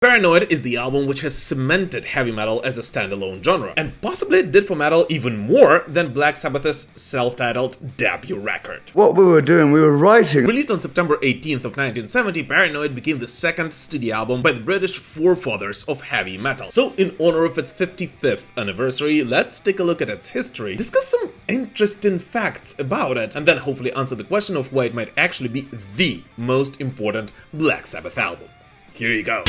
Paranoid is the album which has cemented heavy metal as a standalone genre, and possibly it did for metal even more than Black Sabbath's self-titled debut record. What we were doing, we were writing. Released on September 18th of 1970, Paranoid became the second studio album by the British forefathers of heavy metal. So in honor of its 55th anniversary, let's take a look at its history, discuss some interesting facts about it, and then hopefully answer the question of why it might actually be the most important Black Sabbath album. Here you go.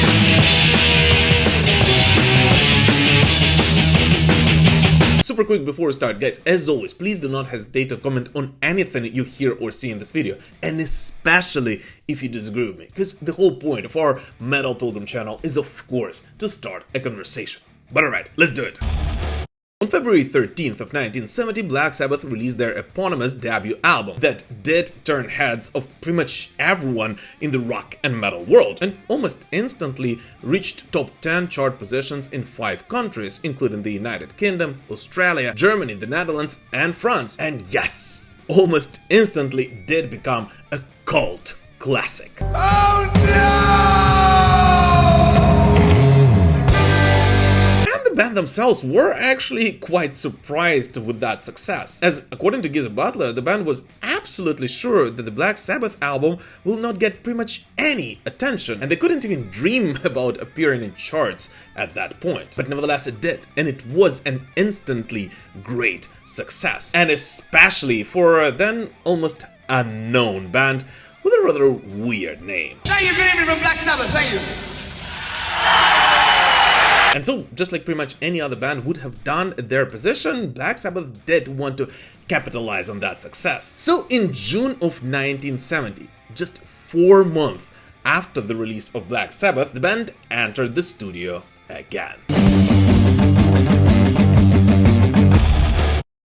Super quick before we start, guys, as always, please do not hesitate to comment on anything you hear or see in this video, and especially if you disagree with me, because the whole point of our Metal Pilgrim channel is, of course, to start a conversation. But alright, let's do it. On February 13th of 1970, Black Sabbath released their eponymous debut album that did turn heads of pretty much everyone in the rock and metal world, and almost instantly reached top 10 chart positions in 5 countries, including the United Kingdom, Australia, Germany, the Netherlands, and France. And yes, almost instantly did become a cult classic. Oh no! The band themselves were actually quite surprised with that success, as according to Geezer Butler, the band was absolutely sure that the Black Sabbath album will not get pretty much any attention, and they couldn't even dream about appearing in charts at that point. But nevertheless it did, and it was an instantly great success, and especially for a then almost unknown band with a rather weird name. Thank you, good evening from Black Sabbath, thank you. And so, just like pretty much any other band would have done at their position, Black Sabbath did want to capitalize on that success. So in June of 1970, just 4 months after the release of Black Sabbath, the band entered the studio again.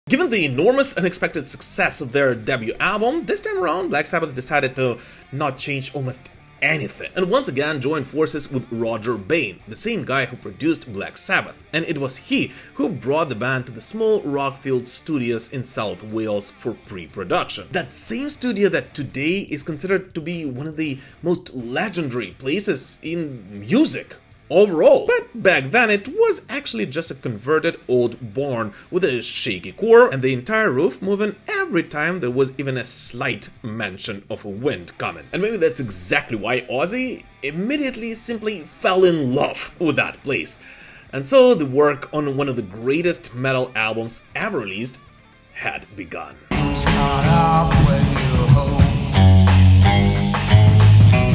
Given the enormous unexpected success of their debut album, this time around Black Sabbath decided to not change almost anything, and once again joined forces with Roger Bain, the same guy who produced Black Sabbath, and it was he who brought the band to the small Rockfield studios in South Wales for pre-production. That same studio that today is considered to be one of the most legendary places in music overall. But back then it was actually just a converted old barn with a shaky core and the entire roof moving every time there was even a slight mention of a wind coming. And maybe that's exactly why Ozzy immediately simply fell in love with that place. And so the work on one of the greatest metal albums ever released had begun.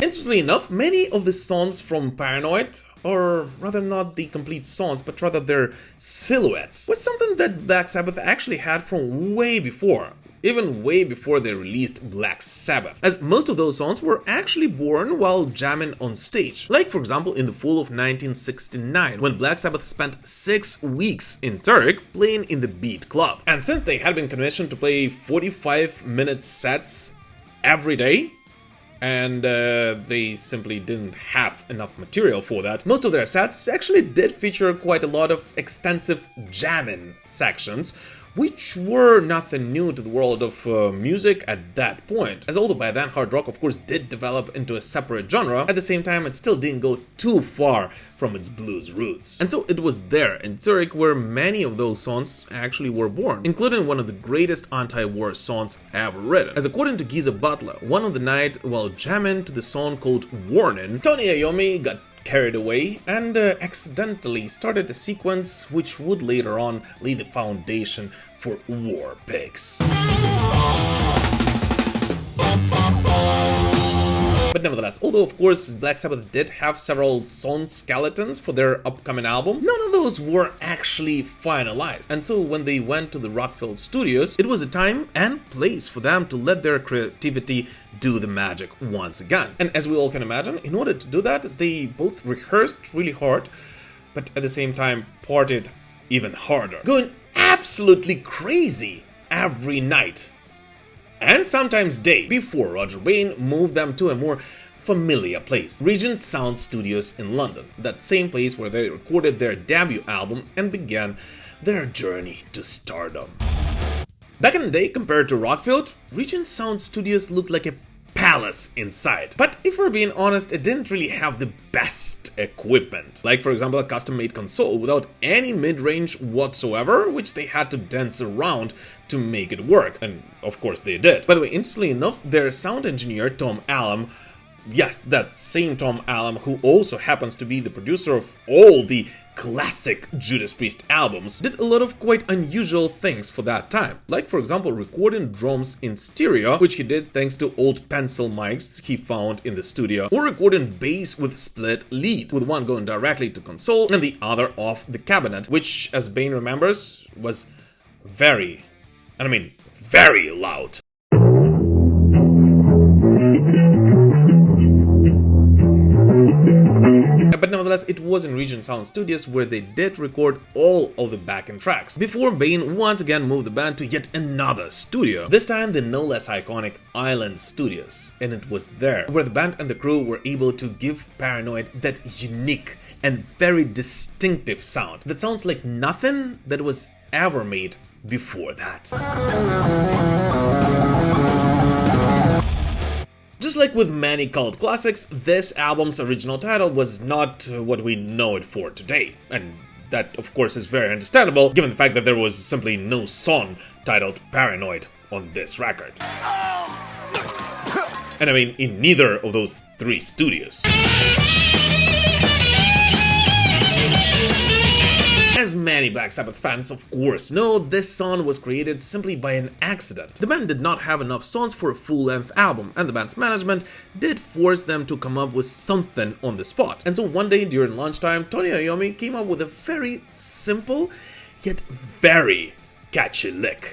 Interestingly enough, many of the songs from Paranoid, or rather not the complete songs, but rather their silhouettes, was something that Black Sabbath actually had from way before. Even way before they released Black Sabbath, as most of those songs were actually born while jamming on stage. Like for example in the fall of 1969, when Black Sabbath spent 6 weeks in Zurich playing in the Beat Club. And since they had been commissioned to play 45-minute sets every day, and they simply didn't have enough material for that, most of their sets actually did feature quite a lot of extensive jamming sections, which were nothing new to the world of music at that point, as although by then hard rock of course did develop into a separate genre, at the same time it still didn't go too far from its blues roots. And so it was there in Zurich where many of those songs actually were born, including one of the greatest anti-war songs ever written, as according to Geezer Butler, one of the night while jamming to the song called Warning, Tony Iommi got carried away and accidentally started a sequence which would later on lay the foundation for War Pigs. But nevertheless, although of course Black Sabbath did have several song skeletons for their upcoming album, none of those were actually finalized. And so when they went to the Rockfield studios, it was a time and place for them to let their creativity do the magic once again. And as we all can imagine, in order to do that, they both rehearsed really hard, but at the same time partied even harder, going absolutely crazy every night and sometimes day, before Roger Bain moved them to a more familiar place, Regent Sound Studios in London, that same place where they recorded their debut album and began their journey to stardom. Back in the day, compared to Rockfield, Regent Sound Studios looked like a palace inside. But if we're being honest, it didn't really have the best equipment. Like for example a custom-made console without any mid-range whatsoever, which they had to dance around to make it work, and of course they did. By the way, interestingly enough, their sound engineer Tom Allen, yes, that same Tom Allen who also happens to be the producer of all the classic Judas Priest albums, did a lot of quite unusual things for that time. Like for example recording drums in stereo, which he did thanks to old pencil mics he found in the studio, or recording bass with split lead, with one going directly to console and the other off the cabinet, which, as Bane remembers, was very, and I mean very loud. But nevertheless, it was in Regent Sound Studios where they did record all of the backing tracks, before Bane once again moved the band to yet another studio, this time the no less iconic Island Studios, and it was there where the band and the crew were able to give Paranoid that unique and very distinctive sound that sounds like nothing that was ever made before that. Just like with many cult classics, this album's original title was not what we know it for today, and that of course is very understandable given the fact that there was simply no song titled Paranoid on this record. And I mean in neither of those three studios. As many Black Sabbath fans of course know, this song was created simply by an accident. The band did not have enough songs for a full-length album, and the band's management did force them to come up with something on the spot. And so one day during lunchtime, Tony Iommi came up with a very simple yet very catchy lick.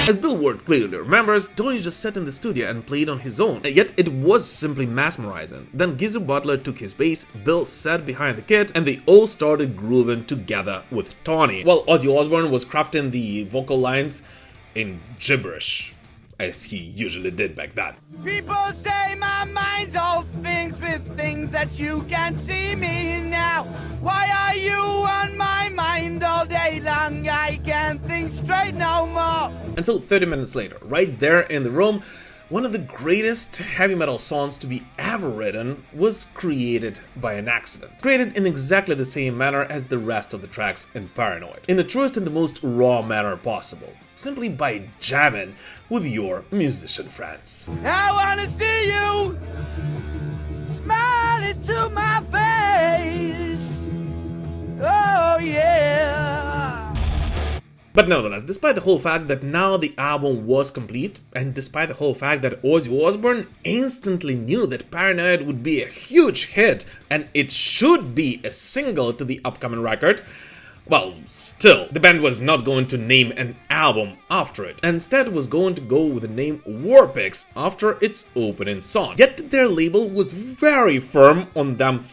As Bill Ward clearly remembers, Tony just sat in the studio and played on his own, yet it was simply mesmerizing. Then Geezer Butler took his bass, Bill sat behind the kit, and they all started grooving together with Tony, while Ozzy Osbourne was crafting the vocal lines in gibberish, as he usually did back then. People say my mind's all things with things that you can't see me now. Why are you on my mind all day long? I can't think straight no more. Until 30 minutes later, right there in the room, one of the greatest heavy metal songs to be ever written was created by an accident. Created in exactly the same manner as the rest of the tracks in Paranoid, in the truest and the most raw manner possible, simply by jamming with your musician friends. I wanna see you smile into my face. Oh yeah. But nevertheless, despite the whole fact that now the album was complete, and despite the whole fact that Ozzy Osbourne instantly knew that Paranoid would be a huge hit and it should be a single to the upcoming record, well, still, the band was not going to name an album after it, and instead was going to go with the name Warpigs after its opening song. Yet their label was very firm on them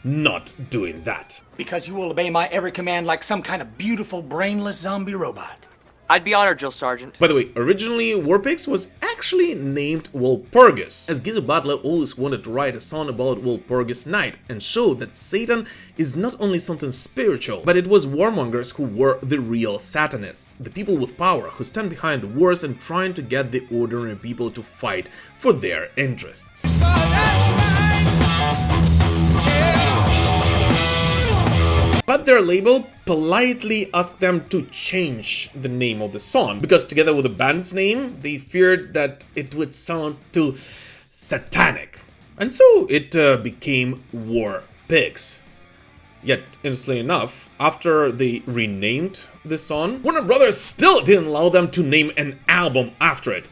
not doing that. Because you will obey my every command like some kind of beautiful brainless zombie robot. I'd be honored, Jill Sargent. By the way, originally Warpigs was actually named Walpurgis, as Geezer Butler always wanted to write a song about Walpurgis Night and show that Satan is not only something spiritual, but it was warmongers who were the real Satanists, the people with power who stand behind the wars and trying to get the ordinary people to fight for their interests. But their label politely asked them to change the name of the song, because together with the band's name, they feared that it would sound too satanic. And so it became War Pigs. Yet, interestingly enough, after they renamed the song, Warner Brothers still didn't allow them to name an album after it.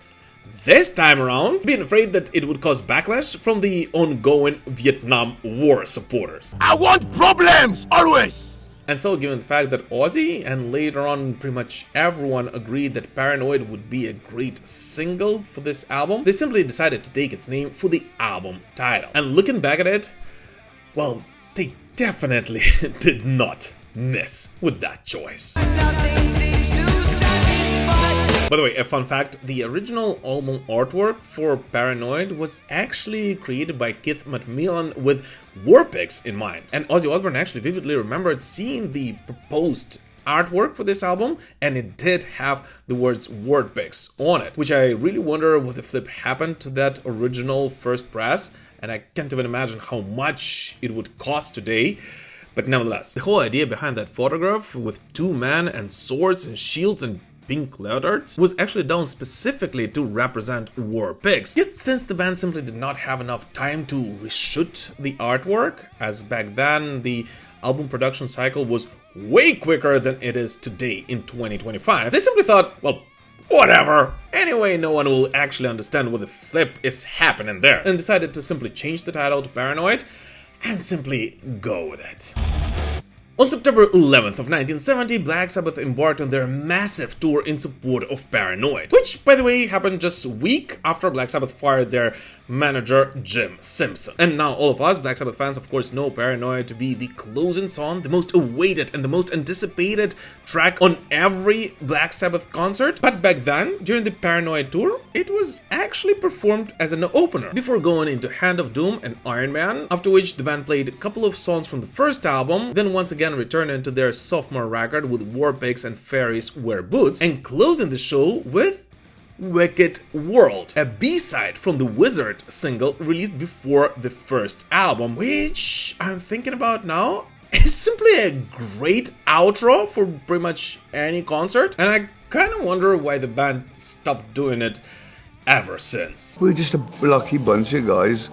This time around, being afraid that it would cause backlash from the ongoing Vietnam War supporters. I want problems, always! And so, given the fact that Ozzy and later on pretty much everyone agreed that Paranoid would be a great single for this album, they simply decided to take its name for the album title. And looking back at it, well, they definitely did not miss with that choice. By the way, a fun fact, the original album artwork for Paranoid was actually created by Keith McMillan with Warpigs in mind. And Ozzy Osbourne actually vividly remembered seeing the proposed artwork for this album, and it did have the words Wordpix on it, which I really wonder what the flip happened to that original first press, and I can't even imagine how much it would cost today. But nevertheless, the whole idea behind that photograph with two men and swords and shields and pink leotards was actually done specifically to represent war pigs. Yet since the band simply did not have enough time to reshoot the artwork, as back then the album production cycle was way quicker than it is today in 2025, they simply thought, well, whatever, anyway no one will actually understand what the flip is happening there, and decided to simply change the title to Paranoid and simply go with it. On September 11th of 1970, Black Sabbath embarked on their massive tour in support of Paranoid, which, by the way, happened just a week after Black Sabbath fired their manager Jim Simpson. And now all of us Black Sabbath fans of course know Paranoid to be the closing song, the most awaited and the most anticipated track on every Black Sabbath concert. But back then, during the Paranoid tour, it was actually performed as an opener, before going into Hand of Doom and Iron Man, after which the band played a couple of songs from the first album, then once again returned into their sophomore record with Warpigs and Fairies Wear Boots, and closing the show with Wicked World, a B-side from the Wizard single released before the first album, which I'm thinking about now is simply a great outro for pretty much any concert, and I kind of wonder why the band stopped doing it ever since. We're just a lucky bunch of guys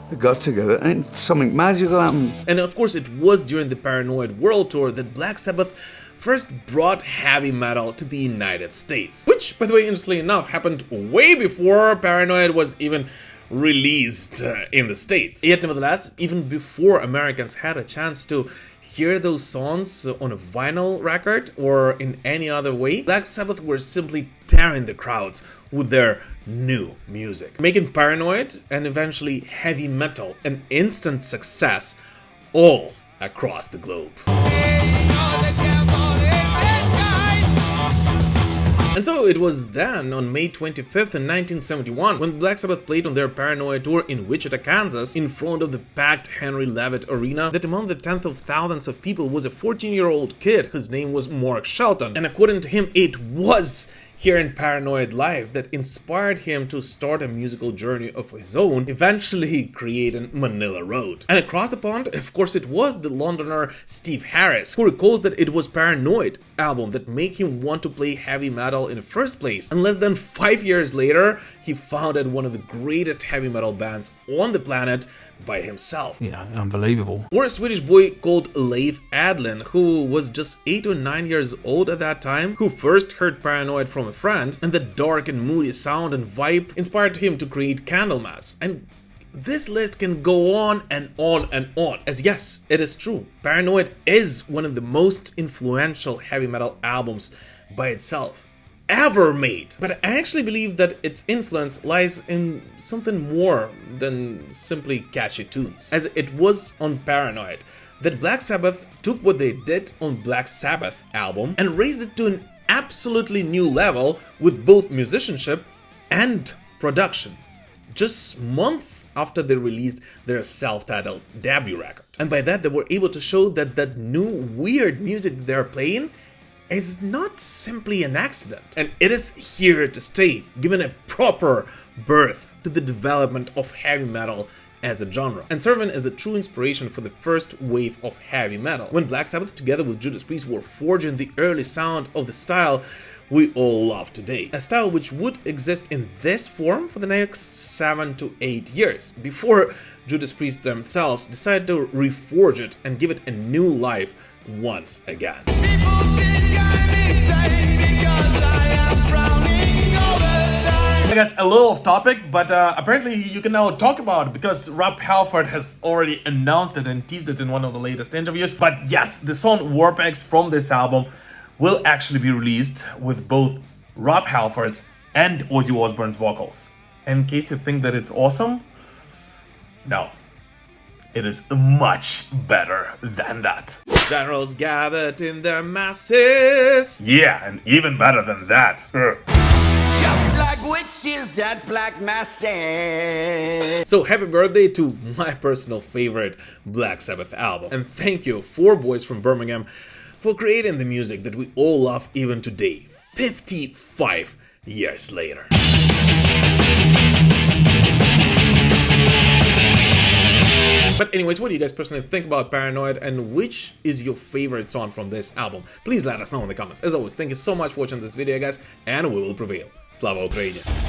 that got together and something magical happened. And of course it was during the Paranoid World Tour that Black Sabbath first brought heavy metal to the United States, which, by the way, interestingly enough, happened way before Paranoid was even released in the States. Yet nevertheless, even before Americans had a chance to hear those songs on a vinyl record or in any other way, Black Sabbath were simply tearing the crowds with their new music, making Paranoid and eventually heavy metal an instant success all across the globe. And so it was then, on May 25th in 1971, when Black Sabbath played on their Paranoid tour in Wichita, Kansas, in front of the packed Henry Levitt Arena, that among the tens of thousands of people was a 14-year-old kid whose name was Mark Shelton. And according to him, it was hearing Paranoid live that inspired him to start a musical journey of his own, eventually creating Manila Road. And across the pond, of course, it was the Londoner Steve Harris, who recalls that it was Paranoid album that made him want to play heavy metal in the first place. And less than 5 years later, he founded one of the greatest heavy metal bands on the planet by himself. Yeah, unbelievable. Or a Swedish boy called Leif Adlin, who was just 8 or 9 years old at that time, who first heard Paranoid from a friend, and the dark and moody sound and vibe inspired him to create Candlemass. And this list can go on and on and on, as yes, it is true, Paranoid is one of the most influential heavy metal albums by itself ever made. But I actually believe that its influence lies in something more than simply catchy tunes, as it was on Paranoid that Black Sabbath took what they did on Black Sabbath album and raised it to an absolutely new level with both musicianship and production, just months after they released their self-titled debut record. And by that they were able to show that that new weird music that they're playing is not simply an accident, and it is here to stay, giving a proper birth to the development of heavy metal as a genre, and serving as a true inspiration for the first wave of heavy metal, when Black Sabbath together with Judas Priest were forging the early sound of the style we all love today, a style which would exist in this form for the next 7 to 8 years, before Judas Priest themselves decided to reforge it and give it a new life once again. I guess a little off topic, but apparently you can now talk about it because Rob Halford has already announced it and teased it in one of the latest interviews. But yes, the song Warpex from this album will actually be released with both Rob Halford's and Ozzy Osbourne's vocals. In case you think that it's awesome, no. It is much better than that. Generals gathered in their masses. Yeah, and even better than that. Just like witches at Black Masses. So happy birthday to my personal favorite Black Sabbath album. And thank you, 4 boys from Birmingham, for for creating the music that we all love even today, 55 years later. But anyways, what do you guys personally think about Paranoid, and which is your favorite song from this album? Please let us know in the comments. As always, thank you so much for watching this video, guys, and we will prevail. Slava Ukraini!